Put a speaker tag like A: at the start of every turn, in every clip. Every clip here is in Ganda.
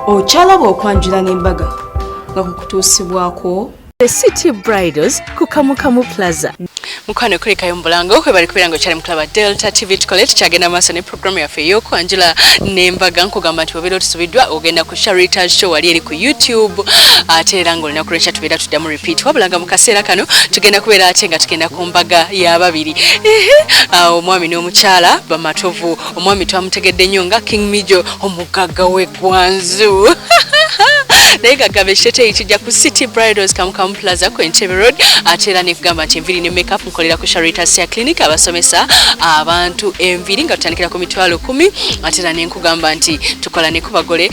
A: Okyalaba okwanjula n'embaga nga kukutuusibwako
B: The City Bridals ku Kamukamu Plaza. Mukwano kuli kayombolango kwe bali kubera ngo cyane muklaba Delta TV tukole tukyagenda maaso ne program yaffe y'okwanjula n'embaga nkugamba nti wabera otusubiddwa ogenda ku Sharita Show wali eri ku YouTube ate era ngo olina kulencha tubeera tuddamu repeat wabulanga mu kaseera kano tugenda kubeera ate nga tugenda ku mbaga y'ababiri omwami n'omukyala bamatovu omwami twamutegedde nnyo nga King Mijo omugagga w'eggwanzu naye gagaba ekitete ekijja ku City Bridals Kamukamu Plaza ku Entebbe Road ate era nekugamba nti enviri ne makeup nkolera ku Sharita Sia Clinic abasomesa abantu enviri nga tutandikira ku mitwalo 10 ate era nenkugamba nti tukola ne kubagole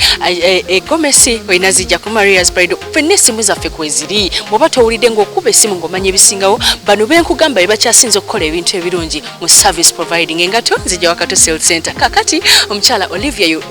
B: egomesi oyina zijja ku Maria's Bridal fenne simu zaffe kweziri bwoba towulidde ng'okuba essimu ng'omanya ebisingawo bano benkugamba bakyasinze okukola ebintu ebirungi mu service providing engato zijja Wakato Sales Center kakati omukyala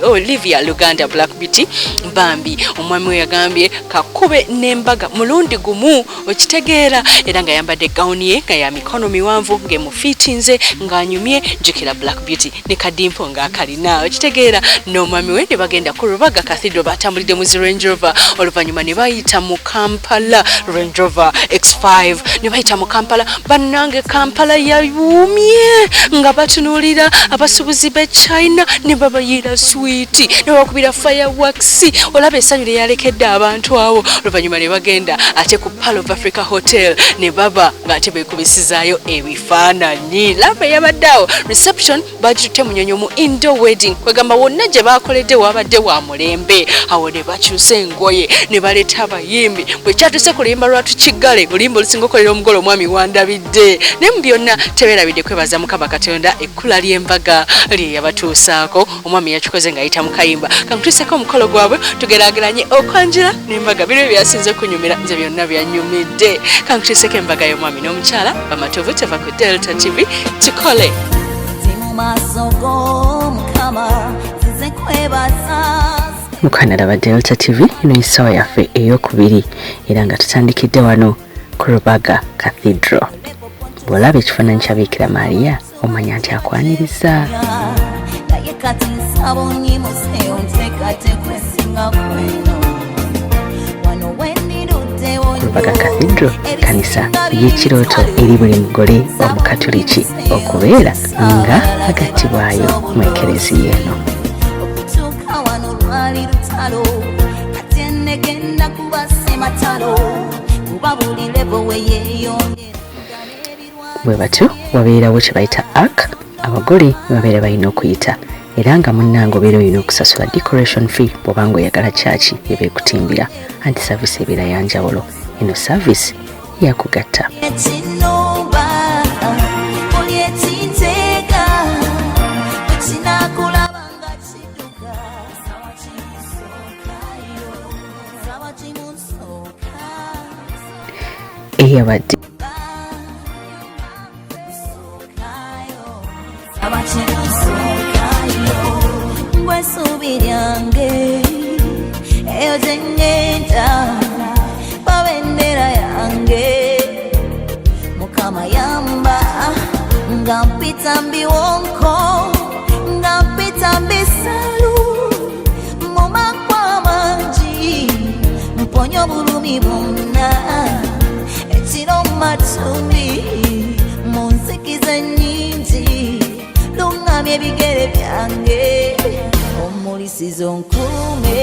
B: Olivia Luganda Black Beauty Bambi omwami we yagambye kakube n'embaga mulundi gumu okitegeera era nga yambadde gown ye nga ya mikono miwanvu ng'emufiitinze ng'anyumye jukira Black Beauty ne kadimpo ng'akalina okitegeera n'omwami we ne bagenda ku Rubaga Cathedral batambulidde mu Range Rover oluvannyuma ne bayita mu Kampala Range Rover X5 ne bayita mu Kampala bannange Kampala yayuumye nga batunuulira abasuubuzi b'e China ne babayira sweet ne bakubira fireworks olaba essanyu lye yalekedde abantu awo oluvannyuma ne bagenda ate ku Pearl of Africa Hotel ne baba ng'ate beekubisizaayo ebifaananyi laba yabadde awo reception bagitutte munyonyo mu indoor wedding kwegamba wonna gye baakoledde wabadde wa mulembe awo ne bakyusa engoye ne baleeta abayimbi bwe kyatuse ku luyimba lwatu kiggale oluyimba olusinga okolera omugole omwami wandabidde naye mu byonna tebeerabidde kwebaza Mukama Katonda ekkula ly'embaga lye yabatuusaako omwami yakikoze ng'ayita mu kayimba kankutuuseko omukolo gwabwe tugeraageranye okwanjula n'embaga biro byasinze okunyumira nze byonna byanyumidde kankutuuseko embaga y'omwami n'omukyala bamatovu teva ku Delta TV tukole mu Canada ba Delta TV ino isawa yaffe ey'okubiri era nga tutandikidde wano ku Rubaga Cathedral bw'olaba ekifaananyi kya Bikira Maria omanya nti akwaniriza Rubaga Cathedral kanisa y'ekirooto eri buli mugole omukatoliki okubeera nga agattibwayo mu ekereziya eno bwe batyo wabeerawo kye bayita ark abagole babeera balina okuyita era nga munnange obeera olina okusasula decoration fee bw'obanga oyagala kyaki ebeekutimbira anti service ebeera ya njawulo eno service yakugatta eyabadde
C: Mukama yamba ngampita mbiwonko ngampita mbisalu mumakwa mangi mponyo bulumi bwonna ekiro matumbi munzikiza nnyingi lungamye ebigere byange omulisizo nkume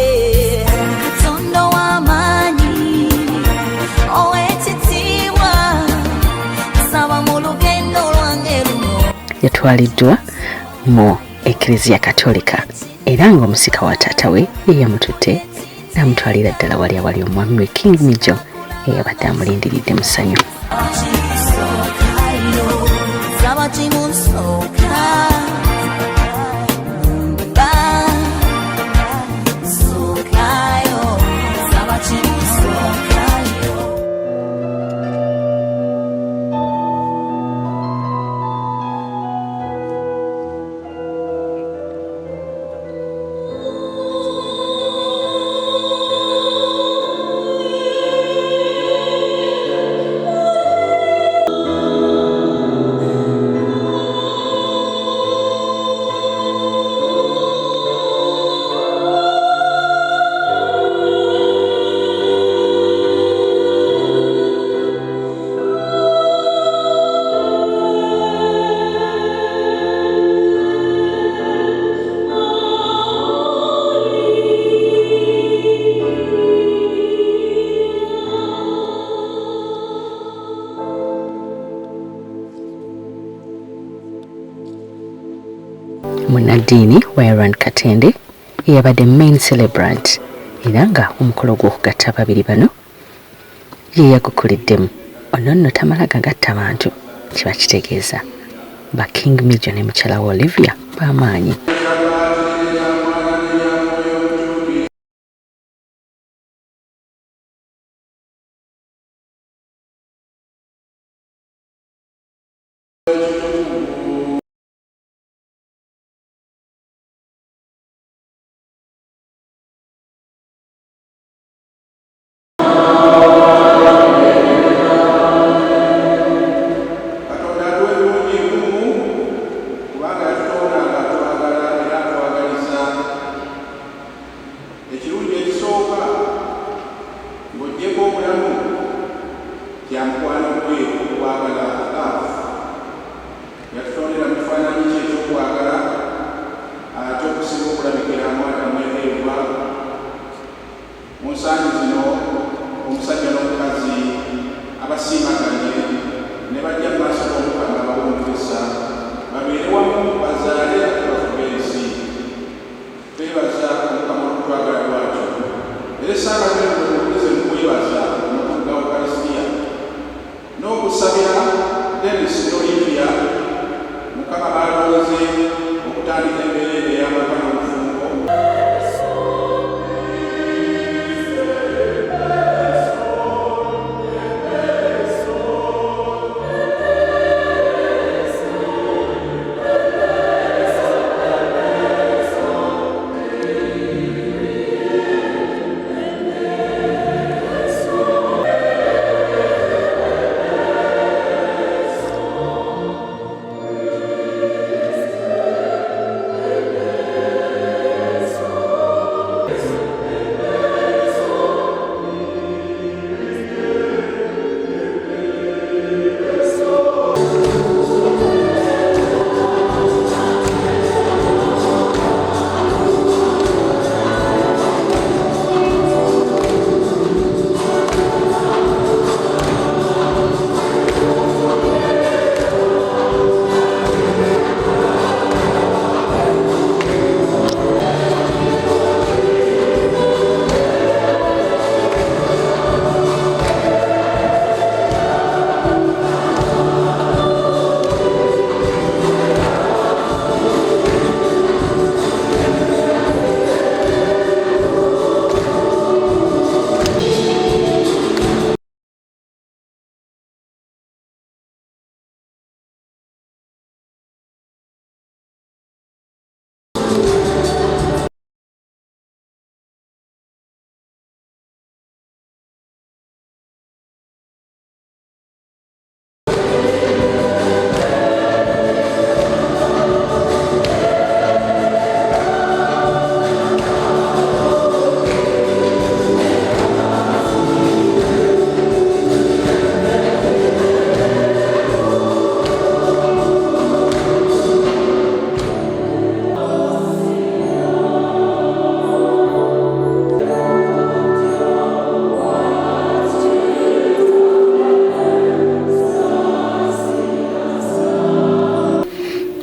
C: Katonda w'amaanyi ow'ekitiibwa nsaba mu lugendo lwange luno
B: yatwaliddwa mu ekereziya katolika era ng'omusika wa taata we ye yamututte n'amutwalira ddala wali awali omwami we King Mijo eyabadde amulindiridde mu ssanyu
D: munnaddiini Wayran Katende eyabadde main celebrant era nga omukolo gw'okugatta ababiri bano ye yagukuliddemu. Ono nno tamala gagatta bantu, kiba kitegeeza ba King Mijo ne mukyala wa Olivia b'amaanyi.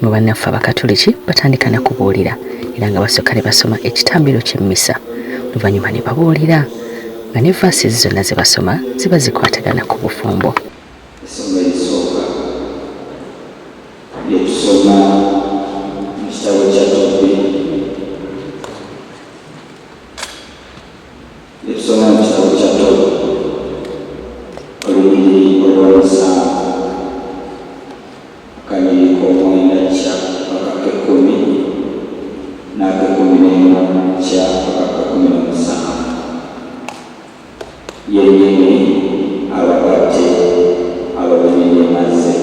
D: mu bannaffe abakatoliki batandika na kubuulira era nga basooka ne basoma ekitambiro ky'emmisa oluvannyuma ne babuulira nga ne vaasi zonna ze basoma ziba zikwatagana ku bufumbo.
E: Essomo erisooka lyetusoma mu kitabo kya Tobbi, lyetusoma mu kitabo kya Tobbi olubiri olw'omusanvu akanyiri k'omwenda kya paka k'ekkumi n'ak'ekkumi n'emu kya paka k'ekkumi n'omusanvu yennyini abakadde ababenyemaze.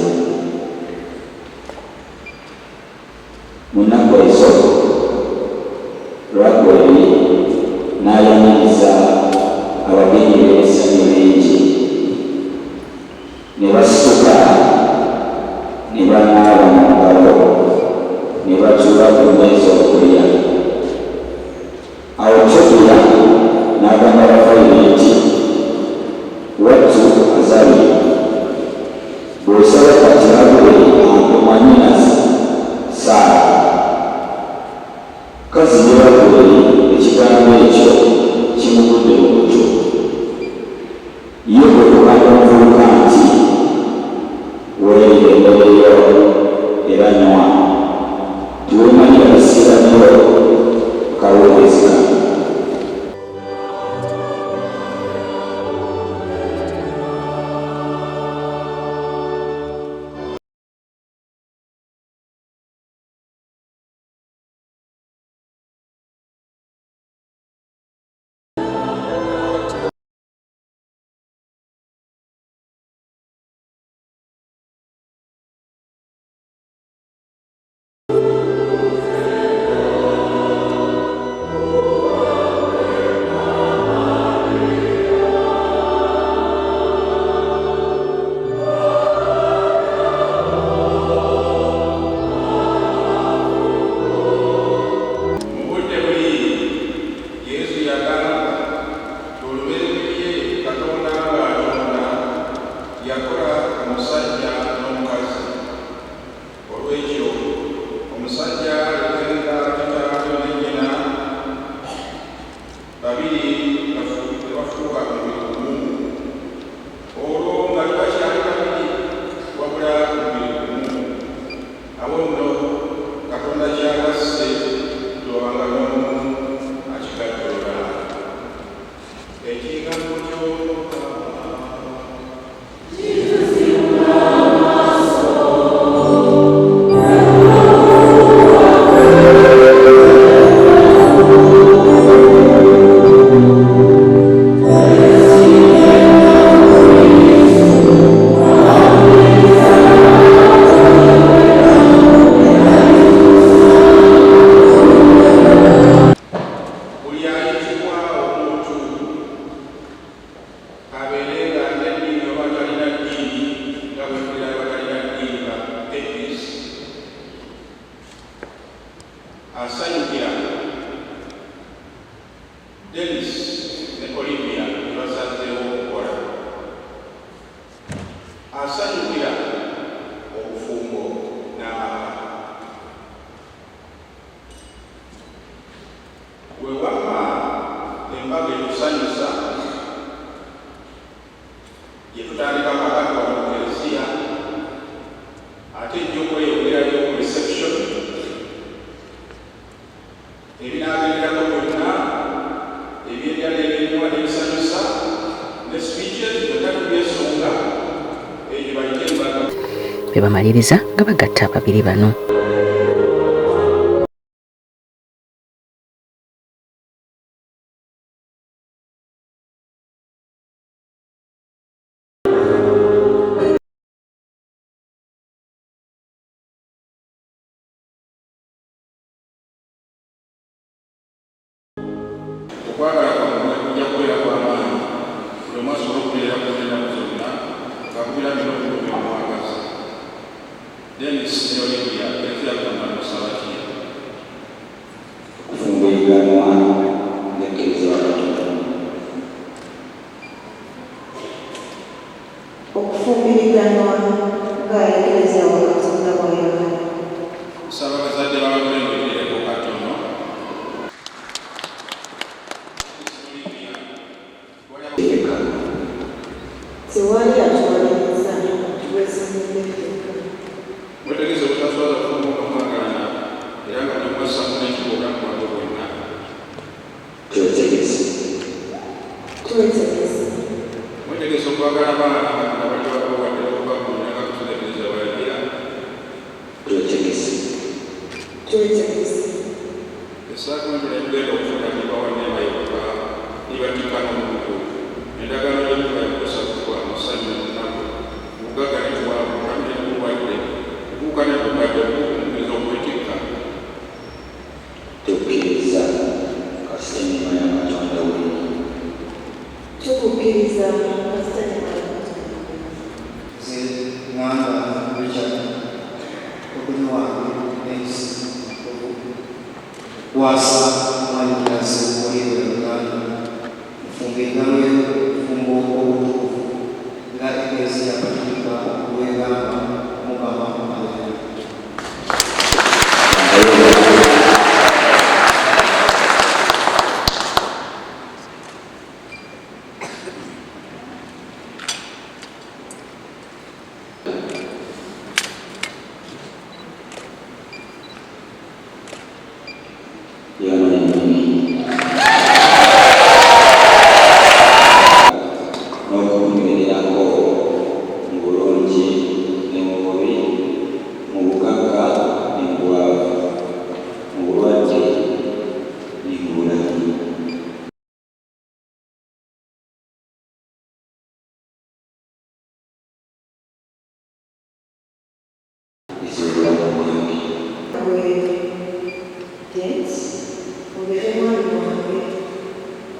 E: Mu nnaku ezo Lwagweri n'ayaniriza abagenyi b'ebisanyu bingi ne basituka ne banaaba mu ngalo ne batuula ku mmeeza okulya. Awo Tobiya n'agamba Abafayiro nti, wattu Azali, bw'osaba kati Lwagweri amumanyi Saala mukazi yewaguli ekigambo ekyo kimugudde mu mutwe ye bwe kugamba omuvubuka nti weerinde embeereyo era nywa tiwemanyira bisiiranyo kawungeezi kano.
D: Bwe bamaliriza nga bagatta ababiri bano.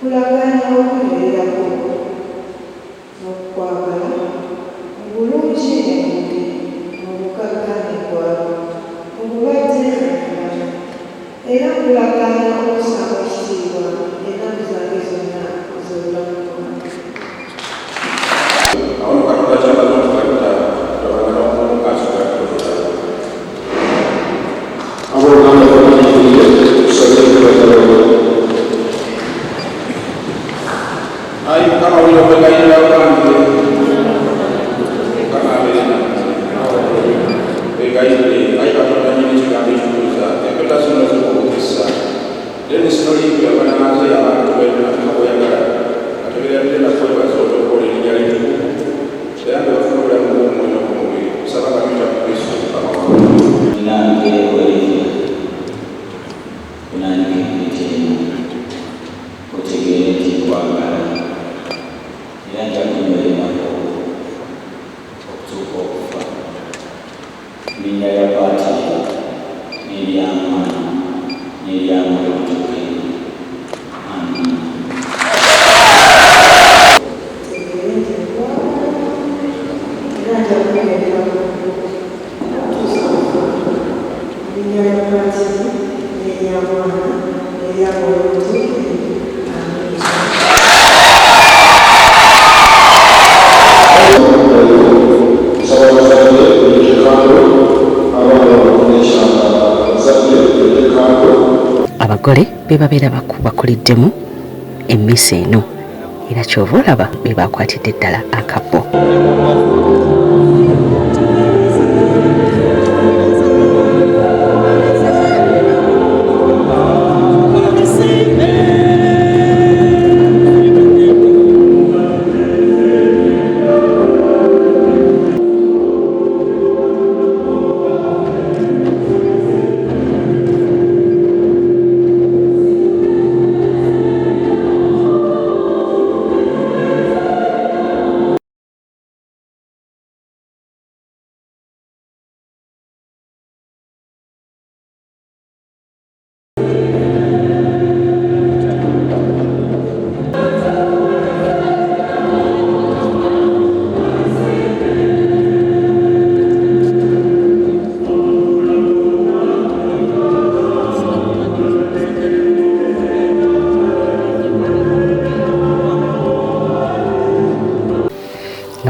F: kulaganya okubeerako n'okwagala mu bulungi enguge mu bukakkane bwabwe mu bulwadde era kulaganya okusanga ekitiibwa ennaku zange zonna z'obulamu bwange.
D: Abagole be babeera bakuliddemu emmisa eno era kyova olaba be bakwatidde ddala akabbo.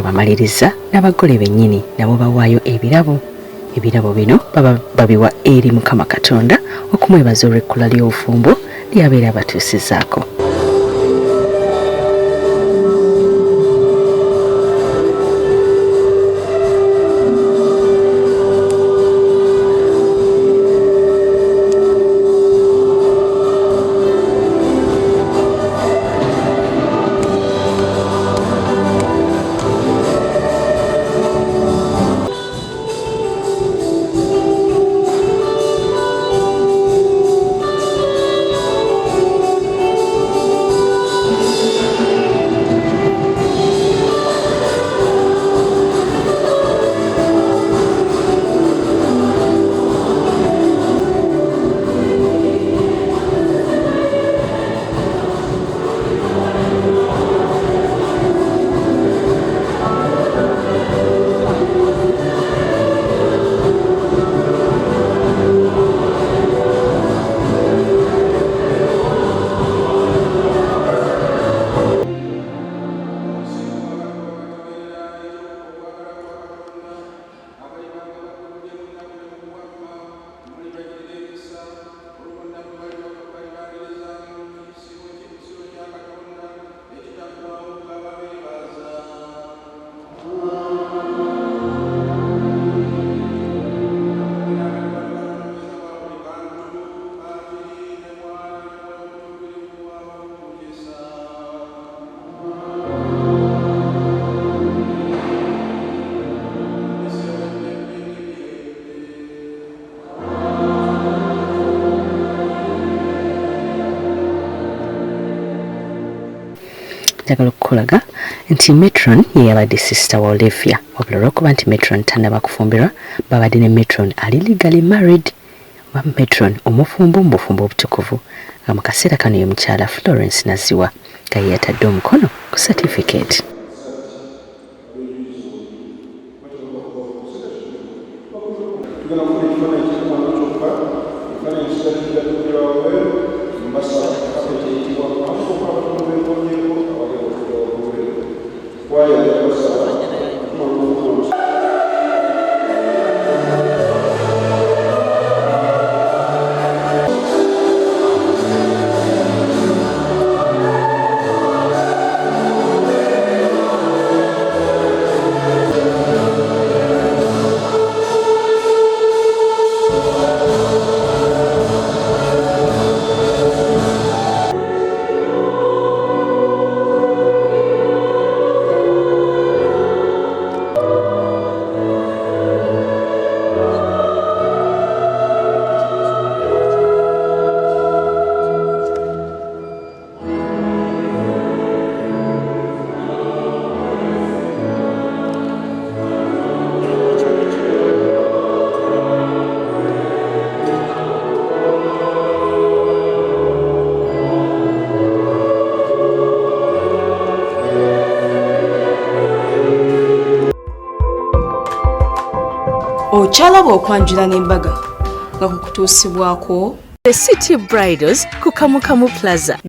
D: Bamaliriza n'abagole bennyini nabo bawaayo ebirabo bino baba babiwa eri Mukama Katonda okumwebaza olw'ekkula ly'obufumbo lyabeera abatuusizaako. njagala okukulaga nti matron ye yabadde sister wa Olivia wabula olw'okuba nti matron tannaba kufumbirwa babadde ne matron ali legally married wa Metron omufumbo mu bufumbo obutukuvu nga mu kaseera kano ye mukyala Florence Naziwa nga ye yatadde omukono ku certificate.
A: Okyalaba okwanjula n'embaga nga kukutuusibwako
B: The City Bridals ku Kamukamu Plaza.